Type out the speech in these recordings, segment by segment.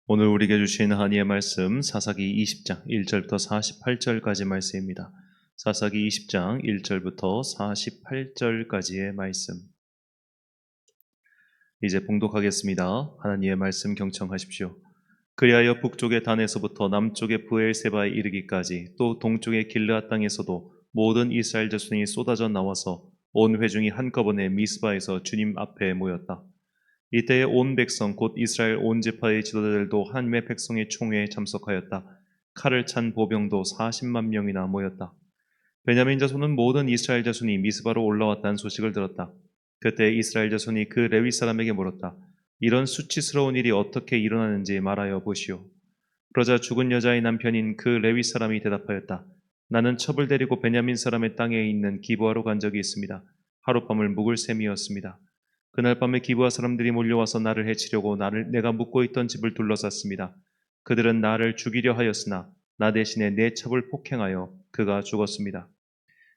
오늘 우리에게 주신 하나님의 말씀 사사기 20장 1절부터 48절까지 말씀입니다. 사사기 20장 1절부터 48절까지의 말씀. 이제 봉독하겠습니다. 하나님의 말씀 경청하십시오. 그리하여 북쪽의 단에서부터 남쪽의 브엘세바에 이르기까지 또 동쪽의 길르앗 땅에서도 모든 이스라엘 자손이 쏟아져 나와서 온 회중이 한꺼번에 미스바에서 주님 앞에 모였다. 이때에 온 백성 곧 이스라엘 온 지파의 지도자들도 하나님의 백성의 총회에 참석하였다. 칼을 찬 보병도 40만 명이나 모였다. 베냐민 자손은 모든 이스라엘 자손이 미스바로 올라왔다는 소식을 들었다. 그때 이스라엘 자손이 그 레위 사람에게 물었다. 이런 수치스러운 일이 어떻게 일어나는지 말하여 보시오. 그러자 죽은 여자의 남편인 그 레위 사람이 대답하였다. 나는 첩을 데리고 베냐민 사람의 땅에 있는 기브아로 간 적이 있습니다. 하룻밤을 묵을 셈이었습니다. 그날 밤에 기브아 사람들이 몰려와서 나를 해치려고 내가 묵고 있던 집을 둘러쌌습니다. 그들은 나를 죽이려 하였으나 나 대신에 내 첩을 폭행하여 그가 죽었습니다.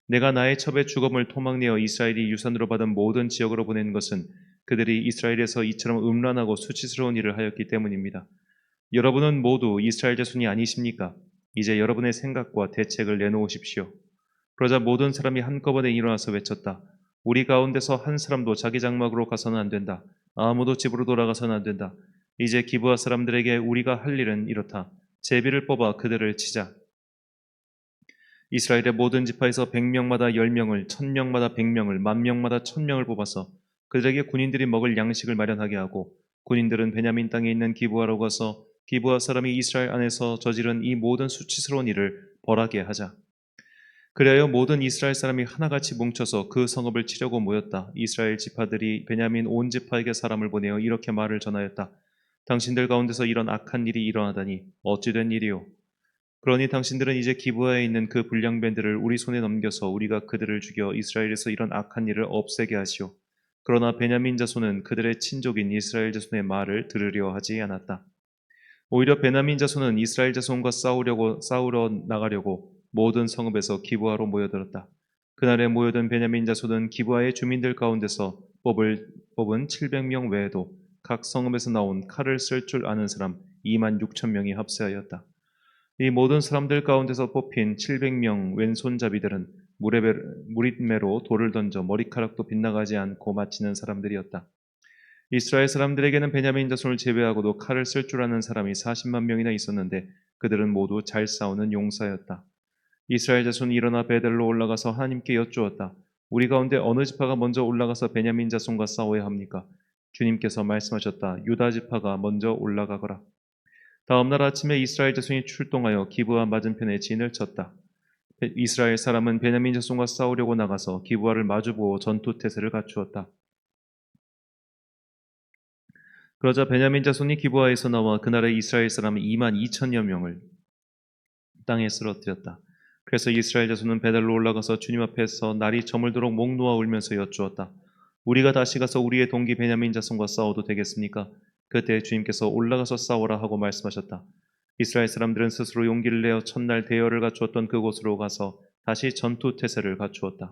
내가 나의 첩의 죽음을 토막내어 이스라엘이 유산으로 받은 모든 지역으로 보낸 것은 그들이 이스라엘에서 이처럼 음란하고 수치스러운 일을 하였기 때문입니다. 여러분은 모두 이스라엘 자손이 아니십니까? 이제 여러분의 생각과 대책을 내놓으십시오. 그러자 모든 사람이 한꺼번에 일어나서 외쳤다. 우리 가운데서 한 사람도 자기 장막으로 가서는 안 된다. 아무도 집으로 돌아가서는 안 된다. 이제 기브아 사람들에게 우리가 할 일은 이렇다. 제비를 뽑아 그들을 치자. 이스라엘의 모든 지파에서 100명마다 10명을, 1000명마다 100명을, 10,000명마다 1000명을 뽑아서 그들에게 군인들이 먹을 양식을 마련하게 하고 군인들은 베냐민 땅에 있는 기브아로 가서 기브아 사람이 이스라엘 안에서 저지른 이 모든 수치스러운 일을 벌하게 하자. 그리하여 모든 이스라엘 사람이 하나같이 뭉쳐서 그 성읍을 치려고 모였다. 이스라엘 지파들이 베냐민 온 지파에게 사람을 보내어 이렇게 말을 전하였다. 당신들 가운데서 이런 악한 일이 일어나다니 어찌 된 일이오? 그러니 당신들은 이제 기브아에 있는 그 불량배들을 우리 손에 넘겨서 우리가 그들을 죽여 이스라엘에서 이런 악한 일을 없애게 하시오. 그러나 베냐민 자손은 그들의 친족인 이스라엘 자손의 말을 들으려 하지 않았다. 오히려 베냐민 자손은 이스라엘 자손과 싸우러 나가려고 모든 성읍에서 기브아로 모여들었다. 그날에 모여든 베냐민 자손은 기브아의 주민들 가운데서 뽑은 700명 외에도 각 성읍에서 나온 칼을 쓸 줄 아는 사람 2만 6천 명이 합세하였다. 이 모든 사람들 가운데서 뽑힌 700명 왼손잡이들은 무릿매로 돌을 던져 머리카락도 빗나가지 않고 마치는 사람들이었다. 이스라엘 사람들에게는 베냐민 자손을 제외하고도 칼을 쓸 줄 아는 사람이 40만 명이나 있었는데 그들은 모두 잘 싸우는 용사였다. 이스라엘 자손이 일어나 베델로 올라가서 하나님께 여쭈었다. 우리 가운데 어느 지파가 먼저 올라가서 베냐민 자손과 싸워야 합니까? 주님께서 말씀하셨다. 유다 지파가 먼저 올라가거라. 다음 날 아침에 이스라엘 자손이 출동하여 기브아 맞은편에 진을 쳤다. 이스라엘 사람은 베냐민 자손과 싸우려고 나가서 기브아를 마주보고 전투 태세를 갖추었다. 그러자 베냐민 자손이 기브아에서 나와 그날에 이스라엘 사람 2만 2천여 명을 땅에 쓰러뜨렸다. 그래서 이스라엘 자손은 베델로 올라가서 주님 앞에서 날이 저물도록 목 놓아 울면서 여쭈었다. 우리가 다시 가서 우리의 동기 베냐민 자손과 싸워도 되겠습니까? 그때 주님께서 올라가서 싸워라 하고 말씀하셨다. 이스라엘 사람들은 스스로 용기를 내어 첫날 대열을 갖추었던 그곳으로 가서 다시 전투 태세를 갖추었다.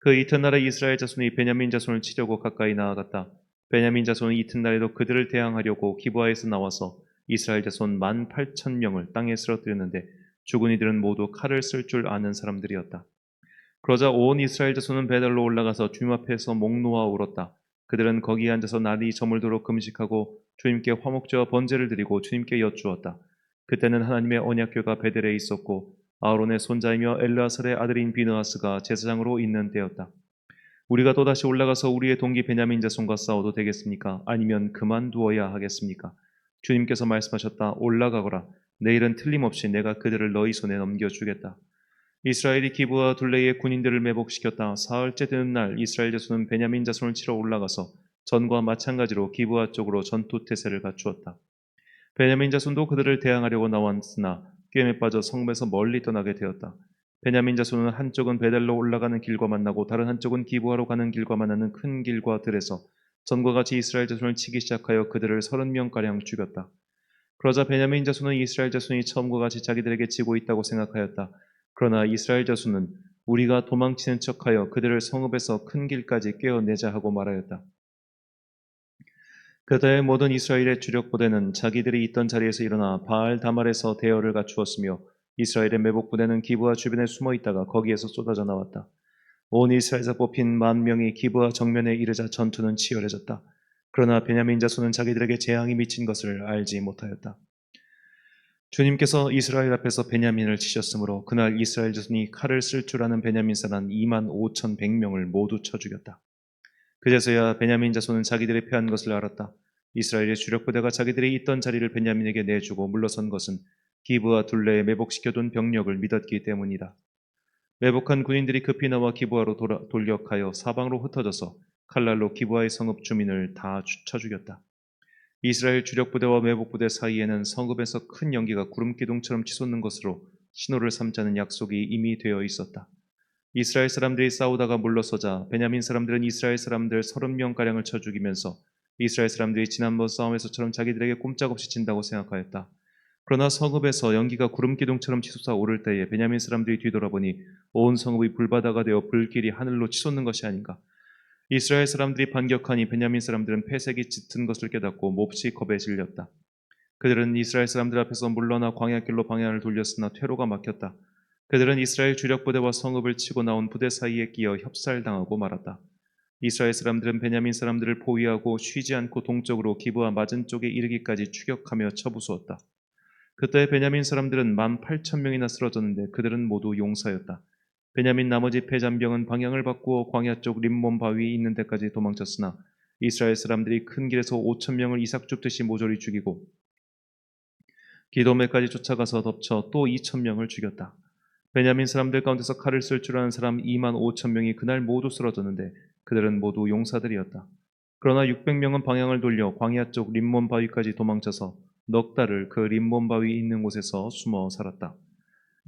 그 이튿날에 이스라엘 자손이 베냐민 자손을 치려고 가까이 나아갔다. 베냐민 자손은 이튿날에도 그들을 대항하려고 기브아에서 나와서 이스라엘 자손 18,000명을 땅에 쓰러뜨렸는데 죽은 이들은 모두 칼을 쓸 줄 아는 사람들이었다. 그러자 온 이스라엘 자손은 베델로 올라가서 주님 앞에서 목 놓아 울었다. 그들은 거기에 앉아서 날이 저물도록 금식하고 주님께 화목제와 번제를 드리고 주님께 여쭈었다. 그때는 하나님의 언약궤가 베델에 있었고 아론의 손자이며 엘르아살의 아들인 비느하스가 제사장으로 있는 때였다. 우리가 또다시 올라가서 우리의 동기 베냐민 자손과 싸워도 되겠습니까? 아니면 그만두어야 하겠습니까? 주님께서 말씀하셨다. 올라가거라. 내일은 틀림없이 내가 그들을 너희 손에 넘겨주겠다. 이스라엘이 기브와 둘레의 군인들을 매복시켰다. 사흘째 되는 날 이스라엘 자손은 베냐민 자손을 치러 올라가서 전과 마찬가지로 기브아 쪽으로 전투 태세를 갖추었다. 베냐민 자손도 그들을 대항하려고 나왔으나 꿰매 빠져 성읍에서 멀리 떠나게 되었다. 베냐민 자손은 한쪽은 베델로 올라가는 길과 만나고 다른 한쪽은 기브아로 가는 길과 만나는 큰 길과 들에서 전과 같이 이스라엘 자손을 치기 시작하여 그들을 30명가량 죽였다. 그러자 베냐민 자손은 이스라엘 자손이 처음과 같이 자기들에게 지고 있다고 생각하였다. 그러나 이스라엘 자손은 우리가 도망치는 척하여 그들을 성읍에서 큰 길까지 꿰어내자 하고 말하였다. 그때 모든 이스라엘의 주력 부대는 자기들이 있던 자리에서 일어나 바알 다말에서 대열을 갖추었으며 이스라엘의 매복 부대는 기브아 주변에 숨어 있다가 거기에서 쏟아져 나왔다. 온 이스라엘에서 뽑힌 10,000명이 기브아 정면에 이르자 전투는 치열해졌다. 그러나 베냐민 자손은 자기들에게 재앙이 미친 것을 알지 못하였다. 주님께서 이스라엘 앞에서 베냐민을 치셨으므로 그날 이스라엘 자손이 칼을 쓸 줄 아는 베냐민 사람 25,100명을 모두 쳐 죽였다. 그제서야 베냐민 자손은 자기들이 패한 것을 알았다. 이스라엘의 주력 부대가 자기들이 있던 자리를 베냐민에게 내주고 물러선 것은 기브아 둘레에 매복시켜둔 병력을 믿었기 때문이다. 매복한 군인들이 급히 나와 기브아로 돌격하여 사방으로 흩어져서 칼날로 기브아의 성읍 주민을 다 쳐 죽였다. 이스라엘 주력 부대와 매복 부대 사이에는 성읍에서 큰 연기가 구름 기둥처럼 치솟는 것으로 신호를 삼자는 약속이 이미 되어 있었다. 이스라엘 사람들이 싸우다가 물러서자 베냐민 사람들은 이스라엘 사람들 30명가량을 쳐 죽이면서 이스라엘 사람들이 지난번 싸움에서처럼 자기들에게 꼼짝없이 진다고 생각하였다. 그러나 성읍에서 연기가 구름 기둥처럼 치솟아 오를 때에 베냐민 사람들이 뒤돌아보니 온 성읍이 불바다가 되어 불길이 하늘로 치솟는 것이 아닌가. 이스라엘 사람들이 반격하니 베냐민 사람들은 패색이 짙은 것을 깨닫고 몹시 겁에 질렸다. 그들은 이스라엘 사람들 앞에서 물러나 광야길로 방향을 돌렸으나 퇴로가 막혔다. 그들은 이스라엘 주력 부대와 성읍을 치고 나온 부대 사이에 끼어 협살당하고 말았다. 이스라엘 사람들은 베냐민 사람들을 포위하고 쉬지 않고 동쪽으로 기브아 맞은 쪽에 이르기까지 추격하며 쳐부수었다. 그때 베냐민 사람들은 18,000명이나 쓰러졌는데 그들은 모두 용사였다. 베냐민 나머지 패잔병은 방향을 바꾸어 광야 쪽 림몬 바위에 있는 데까지 도망쳤으나 이스라엘 사람들이 큰 길에서 5,000명을 이삭 줍듯이 모조리 죽이고 기도메까지 쫓아가서 덮쳐 또 2,000명을 죽였다. 베냐민 사람들 가운데서 칼을 쓸 줄 아는 사람 25,000명이 그날 모두 쓰러졌는데 그들은 모두 용사들이었다. 그러나 600명은 방향을 돌려 광야 쪽 림몬 바위까지 도망쳐서 넉 달을 그 림몬 바위 있는 곳에서 숨어 살았다.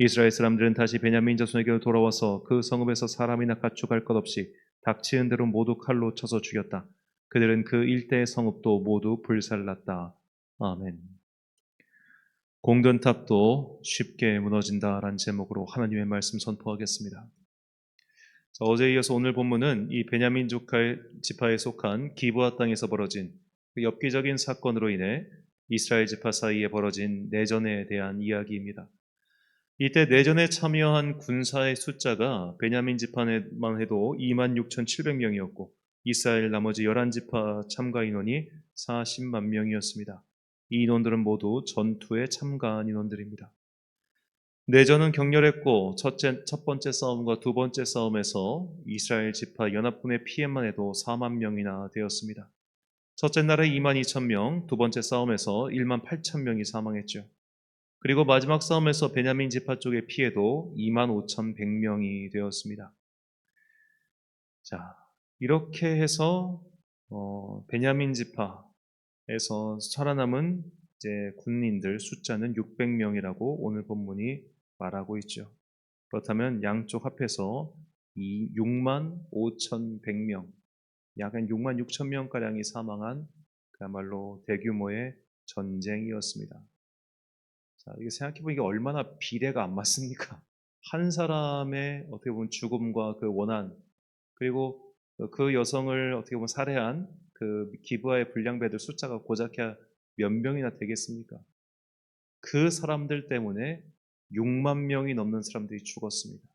이스라엘 사람들은 다시 베냐민 자손에게로 돌아와서 그 성읍에서 사람이나 가축할 것 없이 닥치는 대로 모두 칼로 쳐서 죽였다. 그들은 그 일대의 성읍도 모두 불살랐다. 아멘. 공든탑도 쉽게 무너진다라는 제목으로 하나님의 말씀 선포하겠습니다. 자, 어제에 이어서 오늘 본문은 이 베냐민 지파에 속한 기브아 땅에서 벌어진 그 엽기적인 사건으로 인해 이스라엘 지파 사이에 벌어진 내전에 대한 이야기입니다. 이때 내전에 참여한 군사의 숫자가 베냐민 지파만 해도 26,700명이었고 이스라엘 나머지 11지파 참가 인원이 40만 명이었습니다. 이 인원들은 모두 전투에 참가한 인원들입니다. 내전은 격렬했고 첫 번째 싸움과 두 번째 싸움에서 이스라엘 지파 연합군의 피해만 해도 4만 명이나 되었습니다. 첫째 날에 22,000명, 두 번째 싸움에서 18,000명이 사망했죠. 그리고 마지막 싸움에서 베냐민 지파 쪽의 피해도 25,100명이 되었습니다. 자, 이렇게 해서 베냐민 지파에서 살아남은 이제 군인들 숫자는 600명이라고 오늘 본문이 말하고 있죠. 그렇다면 양쪽 합해서 이 65,100명, 약 한 66,000명 가량이 사망한 그야말로 대규모의 전쟁이었습니다. 자, 이게 생각해보면 이게 얼마나 비례가 안 맞습니까? 한 사람의 어떻게 보면 죽음과 그 원한, 그리고 그 여성을 어떻게 보면 살해한 그 기브아의 불량배들 숫자가 고작해야 몇 명이나 되겠습니까? 그 사람들 때문에 6만 명이 넘는 사람들이 죽었습니다.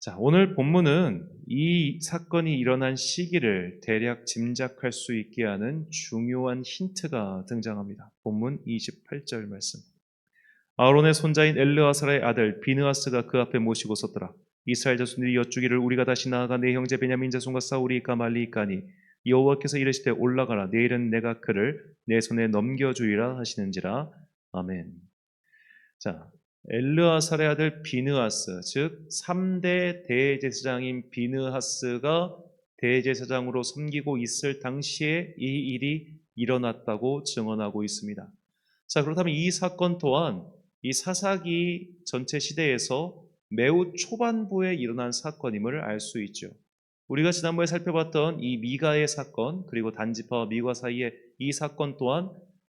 자, 오늘 본문은 이 사건이 일어난 시기를 대략 짐작할 수 있게 하는 중요한 힌트가 등장합니다. 본문 28절 말씀. 아론의 손자인 엘르아살의 아들 비느하스가 그 앞에 모시고 섰더라. 이스라엘 자손들이 여쭈기를 우리가 다시 나아가 내 형제 베냐민 자손과 싸우리까 말리까니 여호와께서 이르시되 올라가라 내일은 내가 그를 내 손에 넘겨주리라 하시는지라. 아멘. 자, 엘르아살의 아들 비느하스, 즉 3대 대제사장인 비느하스가 대제사장으로 섬기고 있을 당시에 이 일이 일어났다고 증언하고 있습니다. 자, 그렇다면 이 사건 또한 이 사사기 전체 시대에서 매우 초반부에 일어난 사건임을 알 수 있죠. 우리가 지난번에 살펴봤던 이 미가의 사건, 그리고 단지파와 미가 사이의 이 사건 또한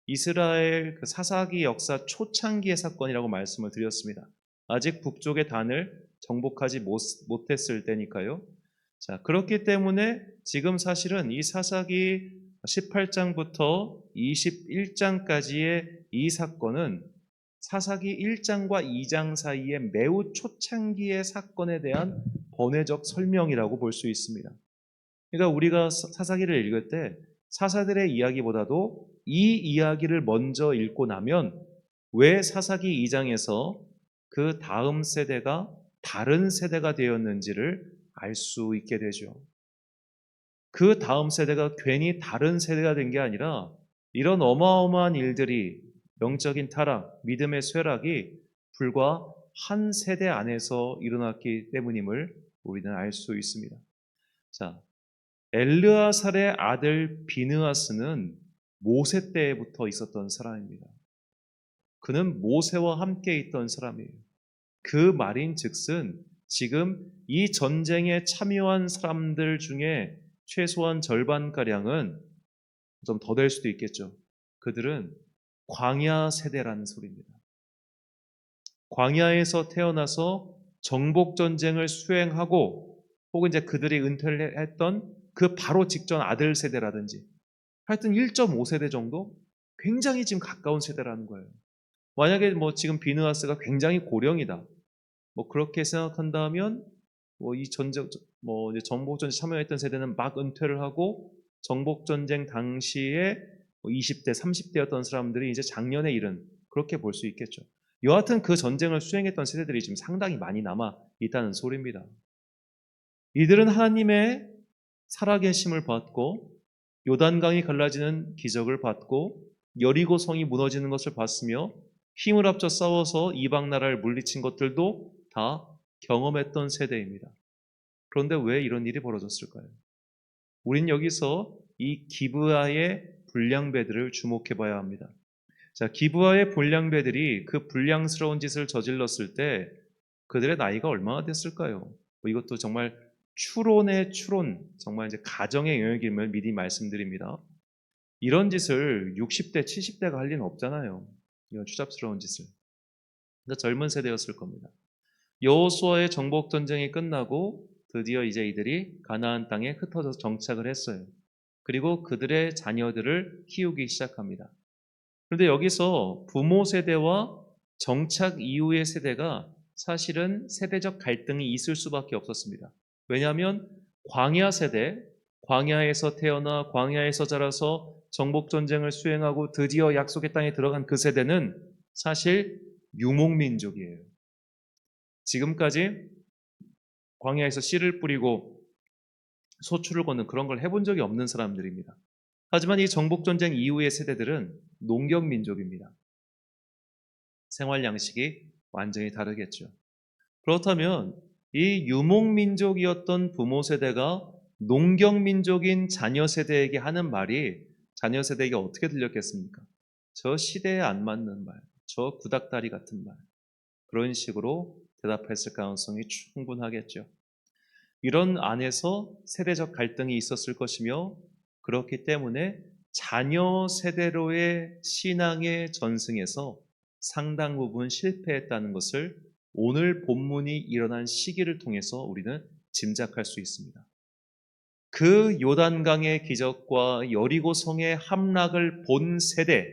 이스라엘 그 사사기 역사 초창기의 사건이라고 말씀을 드렸습니다. 아직 북쪽의 단을 정복하지 못했을 때니까요. 자, 그렇기 때문에 지금 사실은 이 사사기 18장부터 21장까지의 이 사건은 사사기 1장과 2장 사이에 매우 초창기의 사건에 대한 번외적 설명이라고 볼 수 있습니다. 그러니까 우리가 사사기를 읽을 때 사사들의 이야기보다도 이 이야기를 먼저 읽고 나면 왜 사사기 2장에서 그 다음 세대가 다른 세대가 되었는지를 알 수 있게 되죠. 그 다음 세대가 괜히 다른 세대가 된 게 아니라 이런 어마어마한 일들이 영적인 타락, 믿음의 쇠락이 불과 한 세대 안에서 일어났기 때문임을 우리는 알 수 있습니다. 자, 엘르아살의 아들 비느하스는 모세 때부터 있었던 사람입니다. 그는 모세와 함께 있던 사람이에요. 그 말인즉슨 지금 이 전쟁에 참여한 사람들 중에 최소한 절반가량은 좀 더 될 수도 있겠죠. 그들은 광야 세대라는 소리입니다. 광야에서 태어나서 정복전쟁을 수행하고 혹은 이제 그들이 은퇴를 했던 그 바로 직전 아들 세대라든지 하여튼 1.5세대 정도 굉장히 지금 가까운 세대라는 거예요. 만약에 지금 비느하스가 굉장히 고령이다. 그렇게 생각한다면 이 전쟁 이제 정복전쟁 참여했던 세대는 막 은퇴를 하고 정복전쟁 당시에 20대, 30대였던 사람들이 이제 작년에 이른 그렇게 볼 수 있겠죠. 여하튼 그 전쟁을 수행했던 세대들이 지금 상당히 많이 남아 있다는 소리입니다. 이들은 하나님의 살아계심을 받고 요단강이 갈라지는 기적을 받고 여리고 성이 무너지는 것을 봤으며 힘을 합쳐 싸워서 이방 나라를 물리친 것들도 다 경험했던 세대입니다. 그런데 왜 이런 일이 벌어졌을까요? 우린 여기서 이 기브아의 불량배들을 주목해 봐야 합니다. 자, 기브아의 불량배들이 그 불량스러운 짓을 저질렀을 때 그들의 나이가 얼마나 됐을까요? 이것도 정말 추론의 추론, 정말 이제 가정의 영역임을 미리 말씀드립니다. 이런 짓을 60대, 70대가 할 리는 없잖아요. 이런 추잡스러운 짓을. 근데 젊은 세대였을 겁니다. 여호수아의 정복 전쟁이 끝나고 드디어 이제 이들이 가나안 땅에 흩어져서 정착을 했어요. 그리고 그들의 자녀들을 키우기 시작합니다. 그런데 여기서 부모 세대와 정착 이후의 세대가 사실은 세대적 갈등이 있을 수밖에 없었습니다. 왜냐하면 광야 세대, 광야에서 태어나 광야에서 자라서 정복전쟁을 수행하고 드디어 약속의 땅에 들어간 그 세대는 사실 유목민족이에요. 지금까지 광야에서 씨를 뿌리고 소출을 걷는 그런 걸 해본 적이 없는 사람들입니다. 하지만 이 정복전쟁 이후의 세대들은 농경민족입니다. 생활 양식이 완전히 다르겠죠. 그렇다면 이 유목민족이었던 부모 세대가 농경민족인 자녀 세대에게 하는 말이 자녀 세대에게 어떻게 들렸겠습니까? 저 시대에 안 맞는 말, 저 구닥다리 같은 말, 그런 식으로 대답했을 가능성이 충분하겠죠. 이런 안에서 세대적 갈등이 있었을 것이며 그렇기 때문에 자녀 세대로의 신앙의 전승에서 상당 부분 실패했다는 것을 오늘 본문이 일어난 시기를 통해서 우리는 짐작할 수 있습니다. 그 요단강의 기적과 여리고 성의 함락을 본 세대,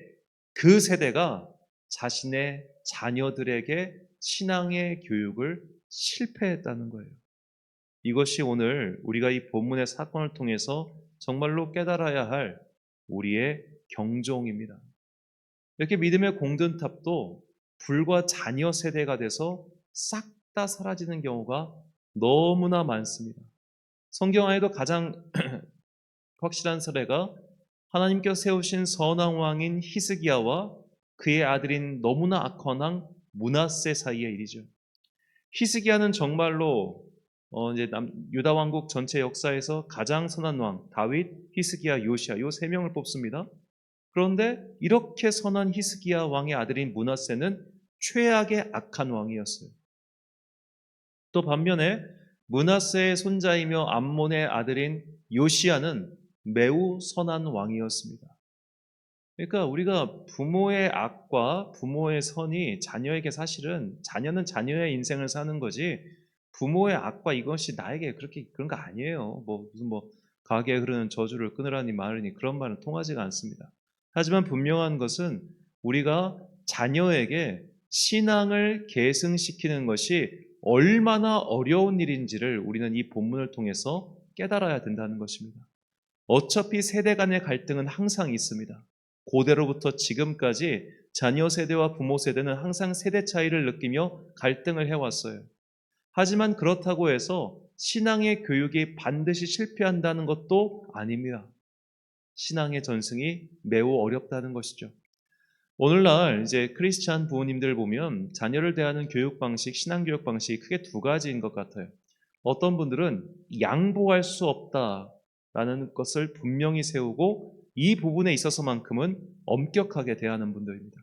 그 세대가 자신의 자녀들에게 신앙의 교육을 실패했다는 거예요. 이것이 오늘 우리가 이 본문의 사건을 통해서 정말로 깨달아야 할 우리의 경종입니다. 이렇게 믿음의 공든탑도 불과 자녀 세대가 돼서 싹 다 사라지는 경우가 너무나 많습니다. 성경 안에도 가장 확실한 사례가 하나님께서 세우신 선왕 왕인 히스기야와 그의 아들인 너무나 악한 왕 므낫세 사이의 일이죠. 히스기야는 정말로 이제 유다 왕국 전체 역사에서 가장 선한 왕 다윗, 히스기야, 요시야 요 세 명을 뽑습니다. 그런데 이렇게 선한 히스기야 왕의 아들인 므낫세는 최악의 악한 왕이었어요. 또 반면에 므낫세의 손자이며 암몬의 아들인 요시야는 매우 선한 왕이었습니다. 그러니까 우리가 부모의 악과 부모의 선이 자녀에게 사실은 자녀는 자녀의 인생을 사는 거지 부모의 악과 이것이 나에게 그렇게 그런 거 아니에요. 무슨 가게에 흐르는 저주를 끊으라니 말이니 그런 말은 통하지가 않습니다. 하지만 분명한 것은 우리가 자녀에게 신앙을 계승시키는 것이 얼마나 어려운 일인지를 우리는 이 본문을 통해서 깨달아야 된다는 것입니다. 어차피 세대 간의 갈등은 항상 있습니다. 고대로부터 지금까지 자녀 세대와 부모 세대는 항상 세대 차이를 느끼며 갈등을 해왔어요. 하지만 그렇다고 해서 신앙의 교육이 반드시 실패한다는 것도 아닙니다. 신앙의 전승이 매우 어렵다는 것이죠. 오늘날 이제 크리스찬 부모님들 보면 자녀를 대하는 교육 방식, 신앙 교육 방식이 크게 두 가지인 것 같아요. 어떤 분들은 양보할 수 없다라는 것을 분명히 세우고 이 부분에 있어서만큼은 엄격하게 대하는 분들입니다.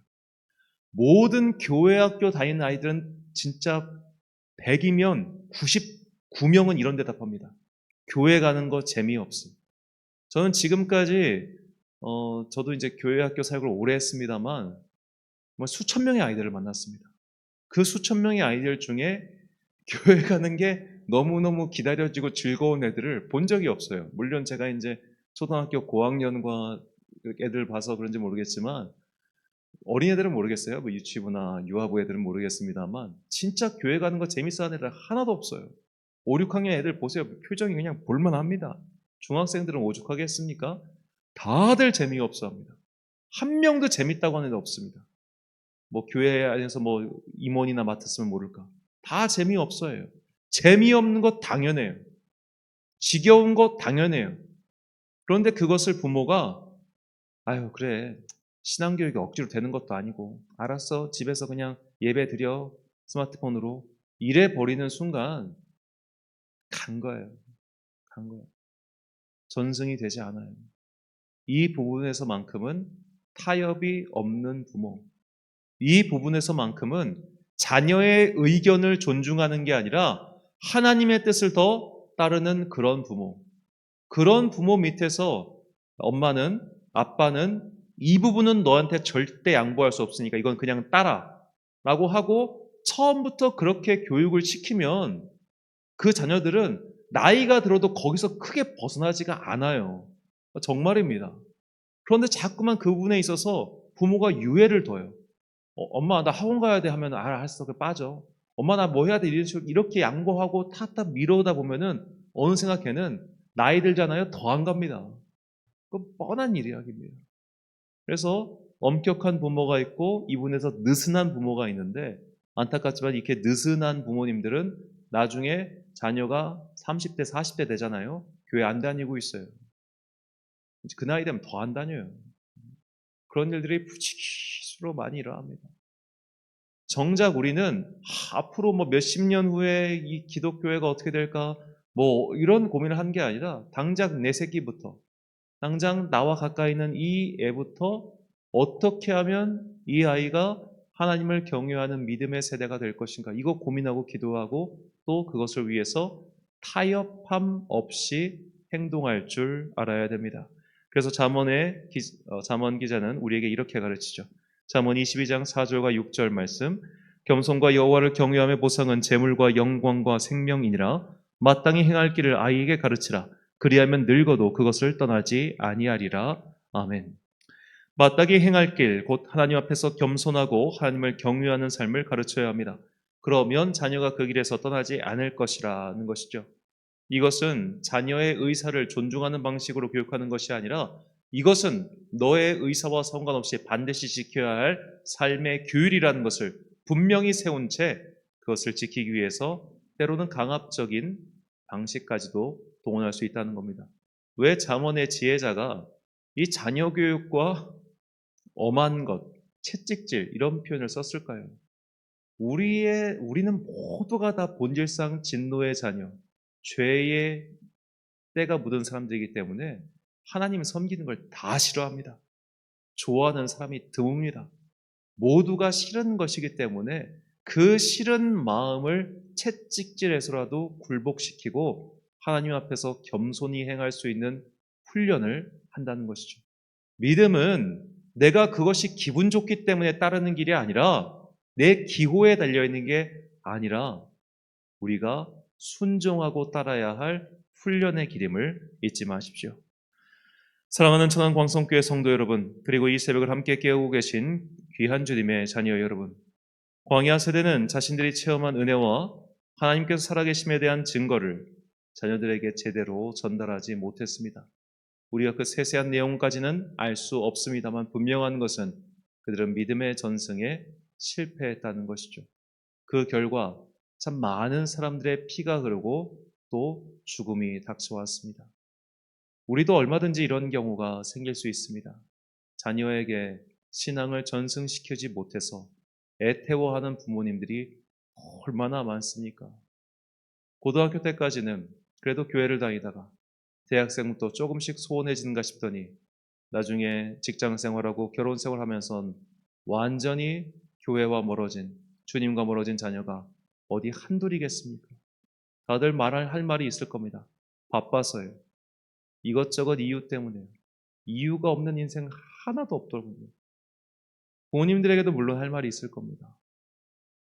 모든 교회 학교 다니는 아이들은 진짜 100이면 99명은 이런 대답합니다. 교회 가는 거 재미없어. 저는 지금까지 저도 이제 교회 학교 사역을 오래 했습니다만 수천 명의 아이들을 만났습니다. 그 수천 명의 아이들 중에 교회 가는 게 너무너무 기다려지고 즐거운 애들을 본 적이 없어요. 물론 제가 이제 초등학교 고학년과 애들 봐서 그런지 모르겠지만 어린애들은 모르겠어요. 뭐 유치부나 유아부 애들은 모르겠습니다만 진짜 교회 가는 거 재밌어하는 애들 하나도 없어요. 5, 6학년 애들 보세요. 표정이 그냥 볼만합니다. 중학생들은 오죽하게 했습니까? 다들 재미없어 합니다. 한 명도 재밌다고 하는 애 없습니다. 뭐 교회 안에서 뭐 임원이나 맡았으면 모를까. 다 재미없어요. 재미없는 것 당연해요. 지겨운 것 당연해요. 그런데 그것을 부모가 아유 그래 신앙교육이 억지로 되는 것도 아니고 알았어 집에서 그냥 예배 드려 스마트폰으로 이래 버리는 순간 간 거예요. 간 거예요. 전승이 되지 않아요. 이 부분에서만큼은 타협이 없는 부모. 이 부분에서만큼은 자녀의 의견을 존중하는 게 아니라 하나님의 뜻을 더 따르는 그런 부모. 그런 부모 밑에서 엄마는, 아빠는 이 부분은 너한테 절대 양보할 수 없으니까 이건 그냥 따라 라고 하고 처음부터 그렇게 교육을 시키면 그 자녀들은 나이가 들어도 거기서 크게 벗어나지가 않아요. 정말입니다. 그런데 자꾸만 그 부분에 있어서 부모가 유예를 둬요. 엄마 나 학원 가야 돼 하면 알았어 그 빠져. 엄마 나 뭐 해야 돼 이렇게 양보하고 탁탁 미루다 보면은 어느새나 걔는 나이 들잖아요 더 안 갑니다. 그 뻔한 이야기입니다. 그래서 엄격한 부모가 있고 이분에서 느슨한 부모가 있는데 안타깝지만 이렇게 느슨한 부모님들은 나중에 자녀가 30대 40대 되잖아요. 교회 안 다니고 있어요. 그 나이 되면 더 안 다녀요. 그런 일들이 부지기수로 많이 일어납니다. 정작 우리는 앞으로 뭐 몇십 년 후에 이 기독교회가 어떻게 될까 뭐 이런 고민을 한 게 아니라 당장 내 새끼부터 당장 나와 가까이 있는 이 애부터 어떻게 하면 이 아이가 하나님을 경외하는 믿음의 세대가 될 것인가 이거 고민하고 기도하고 또 그것을 위해서 타협함 없이 행동할 줄 알아야 됩니다. 그래서 잠언 기자는 우리에게 이렇게 가르치죠. 잠언 22장 4절과 6절 말씀 겸손과 여호와를 경외함의 보상은 재물과 영광과 생명이니라 마땅히 행할 길을 아이에게 가르치라 그리하면 늙어도 그것을 떠나지 아니하리라. 아멘. 마땅히 행할 길, 곧 하나님 앞에서 겸손하고 하나님을 경외하는 삶을 가르쳐야 합니다. 그러면 자녀가 그 길에서 떠나지 않을 것이라는 것이죠. 이것은 자녀의 의사를 존중하는 방식으로 교육하는 것이 아니라 이것은 너의 의사와 상관없이 반드시 지켜야 할 삶의 규율이라는 것을 분명히 세운 채 그것을 지키기 위해서 때로는 강압적인 방식까지도 동원할 수 있다는 겁니다. 왜 잠언의 지혜자가 이 자녀 교육과 엄한 것, 채찍질 이런 표현을 썼을까요? 우리는 모두가 다 본질상 진노의 자녀, 죄의 때가 묻은 사람들이기 때문에 하나님 섬기는 걸 다 싫어합니다. 좋아하는 사람이 드뭅니다. 모두가 싫은 것이기 때문에 그 싫은 마음을 채찍질해서라도 굴복시키고 하나님 앞에서 겸손히 행할 수 있는 훈련을 한다는 것이죠. 믿음은 내가 그것이 기분 좋기 때문에 따르는 길이 아니라 내 기호에 달려있는 게 아니라 우리가 순종하고 따라야 할 훈련의 기림을 잊지 마십시오. 사랑하는 천안광성교회 성도 여러분, 그리고 이 새벽을 함께 깨우고 계신 귀한 주님의 자녀 여러분, 광야 세대는 자신들이 체험한 은혜와 하나님께서 살아계심에 대한 증거를 자녀들에게 제대로 전달하지 못했습니다. 우리가 그 세세한 내용까지는 알 수 없습니다만 분명한 것은 그들은 믿음의 전승에 실패했다는 것이죠. 그 결과 참 많은 사람들의 피가 흐르고 또 죽음이 닥쳐왔습니다. 우리도 얼마든지 이런 경우가 생길 수 있습니다. 자녀에게 신앙을 전승시키지 못해서 애태워하는 부모님들이 얼마나 많습니까? 고등학교 때까지는 그래도 교회를 다니다가 대학생부터 조금씩 소원해지는가 싶더니 나중에 직장 생활하고 결혼 생활하면선 완전히 교회와 멀어진, 주님과 멀어진 자녀가 어디 한둘이겠습니까? 다들 할 말이 있을 겁니다. 바빠서요. 이것저것 이유 때문에요. 이유가 없는 인생 하나도 없더군요. 부모님들에게도 물론 할 말이 있을 겁니다.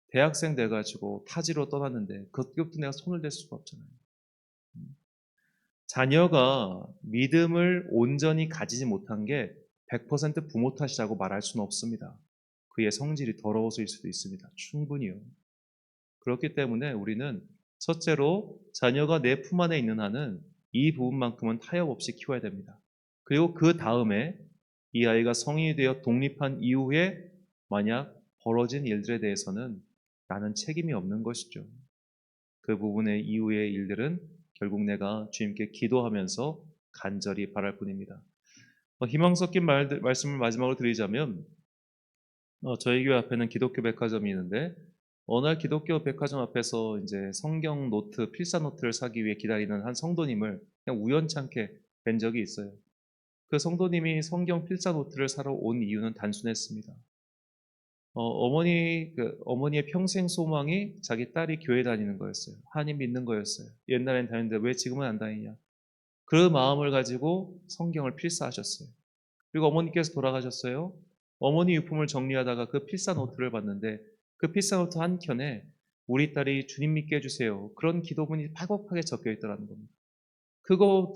대학생 돼가지고 타지로 떠났는데 그것부터 내가 손을 댈 수가 없잖아요. 자녀가 믿음을 온전히 가지지 못한 게 100% 부모 탓이라고 말할 수는 없습니다. 그의 성질이 더러워서일 수도 있습니다. 충분히요. 그렇기 때문에 우리는 첫째로 자녀가 내 품 안에 있는 한은 이 부분만큼은 타협 없이 키워야 됩니다. 그리고 그 다음에 이 아이가 성인이 되어 독립한 이후에 만약 벌어진 일들에 대해서는 나는 책임이 없는 것이죠. 그 부분의 이후의 일들은 결국 내가 주님께 기도하면서 간절히 바랄 뿐입니다. 희망 섞인 말씀을 마지막으로 드리자면 저희 교회 앞에는 기독교 백화점이 있는데 어느 날 기독교 백화점 앞에서 이제 성경 노트, 필사 노트를 사기 위해 기다리는 한 성도님을 그냥 우연찮게 뵌 적이 있어요. 그 성도님이 성경 필사 노트를 사러 온 이유는 단순했습니다. 어머니의 평생 소망이 자기 딸이 교회 다니는 거였어요. 하나님 믿는 거였어요. 옛날엔 다녔는데 왜 지금은 안 다니냐. 그 마음을 가지고 성경을 필사하셨어요. 그리고 어머니께서 돌아가셨어요. 어머니 유품을 정리하다가 그 필사 노트를 봤는데 그 필사 노트 한 켠에 우리 딸이 주님 믿게 해주세요. 그런 기도문이 파곡하게 적혀 있더라는 겁니다. 그거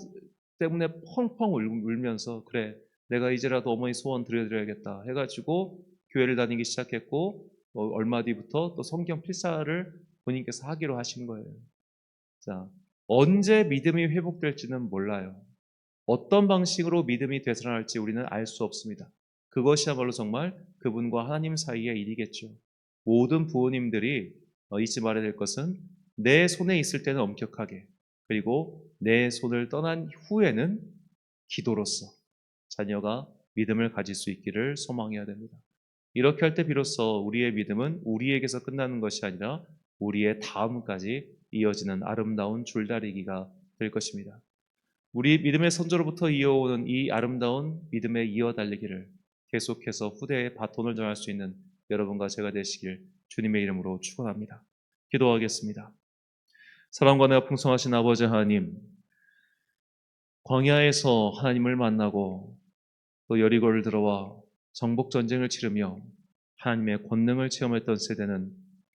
때문에 펑펑 울면서 그래 내가 이제라도 어머니 소원 들려드려야겠다 해가지고 교회를 다니기 시작했고 얼마 뒤부터 또 성경 필사를 본인께서 하기로 하신 거예요. 자, 언제 믿음이 회복될지는 몰라요. 어떤 방식으로 믿음이 되살아날지 우리는 알 수 없습니다. 그것이야말로 정말 그분과 하나님 사이의 일이겠죠. 모든 부모님들이 잊지 말아야 될 것은 내 손에 있을 때는 엄격하게 그리고 내 손을 떠난 후에는 기도로서 자녀가 믿음을 가질 수 있기를 소망해야 됩니다. 이렇게 할 때 비로소 우리의 믿음은 우리에게서 끝나는 것이 아니라 우리의 다음까지 이어지는 아름다운 줄다리기가 될 것입니다. 우리 믿음의 선조로부터 이어오는 이 아름다운 믿음의 이어달리기를 계속해서 후대에 바톤을 전할 수 있는 여러분과 제가 되시길 주님의 이름으로 축원합니다. 기도하겠습니다. 사랑과 내가 풍성하신 아버지 하나님, 광야에서 하나님을 만나고 또 여리고를 들어와 정복 전쟁을 치르며 하나님의 권능을 체험했던 세대는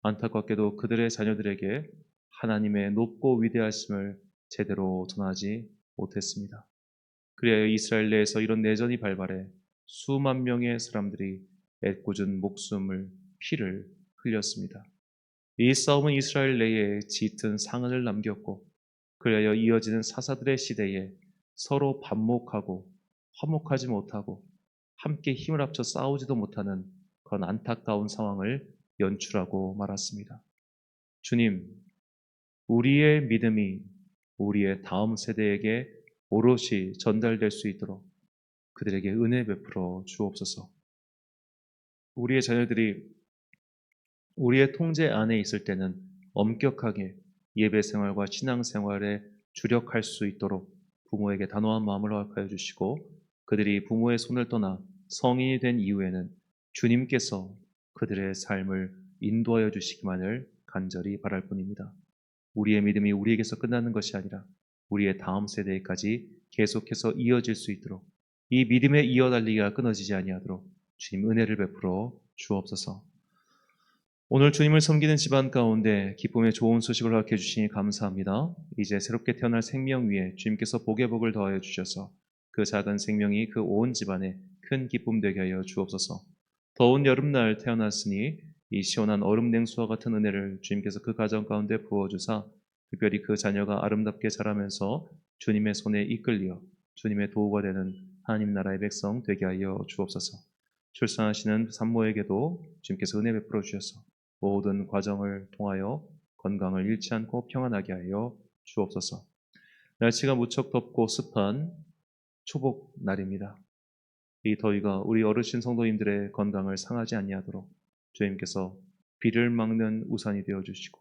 안타깝게도 그들의 자녀들에게 하나님의 높고 위대하심을 제대로 전하지 못했습니다. 그리하여 이스라엘 내에서 이런 내전이 발발해 수만 명의 사람들이 애꿎은 목숨을 피를 흘렸습니다. 이 싸움은 이스라엘 내에 짙은 상흔을 남겼고 그리하여 이어지는 사사들의 시대에 서로 반목하고 화목하지 못하고 함께 힘을 합쳐 싸우지도 못하는 그런 안타까운 상황을 연출하고 말았습니다. 주님, 우리의 믿음이 우리의 다음 세대에게 오롯이 전달될 수 있도록 그들에게 은혜 베풀어 주옵소서. 우리의 자녀들이 우리의 통제 안에 있을 때는 엄격하게 예배 생활과 신앙 생활에 주력할 수 있도록 부모에게 단호한 마음을 허락하여 주시고 그들이 부모의 손을 떠나 성인이 된 이후에는 주님께서 그들의 삶을 인도하여 주시기만을 간절히 바랄 뿐입니다. 우리의 믿음이 우리에게서 끝나는 것이 아니라 우리의 다음 세대까지 계속해서 이어질 수 있도록 이 믿음의 이어달리기가 끊어지지 아니하도록 주님 은혜를 베풀어 주옵소서. 오늘 주님을 섬기는 집안 가운데 기쁨의 좋은 소식을 허락해 주시니 감사합니다. 이제 새롭게 태어날 생명 위에 주님께서 복의 복을 더하여 주셔서 그 작은 생명이 그 온 집안에 큰 기쁨 되게 하여 주옵소서. 더운 여름날 태어났으니 이 시원한 얼음 냉수와 같은 은혜를 주님께서 그 가정 가운데 부어주사 특별히 그 자녀가 아름답게 자라면서 주님의 손에 이끌려 주님의 도구가 되는 하나님 나라의 백성 되게 하여 주옵소서. 출산하시는 산모에게도 주님께서 은혜 베풀어 주셔서 모든 과정을 통하여 건강을 잃지 않고 평안하게 하여 주옵소서. 날씨가 무척 덥고 습한 초복 날입니다. 이 더위가 우리 어르신 성도님들의 건강을 상하지 아니하도록 주님께서 비를 막는 우산이 되어 주시고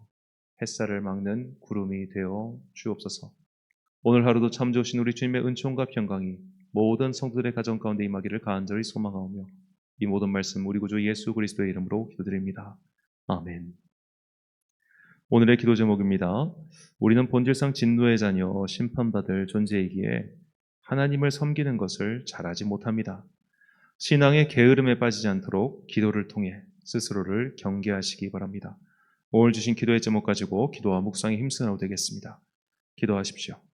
햇살을 막는 구름이 되어 주옵소서. 오늘 하루도 참 좋으신 우리 주님의 은총과 평강이 모든 성도들의 가정 가운데 임하기를 간절히 소망하오며 이 모든 말씀 우리 구주 예수 그리스도의 이름으로 기도드립니다. 아멘. 오늘의 기도 제목입니다. 우리는 본질상 진노의 자녀, 심판받을 존재이기에 하나님을 섬기는 것을 잘하지 못합니다. 신앙의 게으름에 빠지지 않도록 기도를 통해 스스로를 경계하시기 바랍니다. 오늘 주신 기도의 제목 가지고 기도와 묵상에 힘쓰는 하루 되겠습니다. 기도하십시오.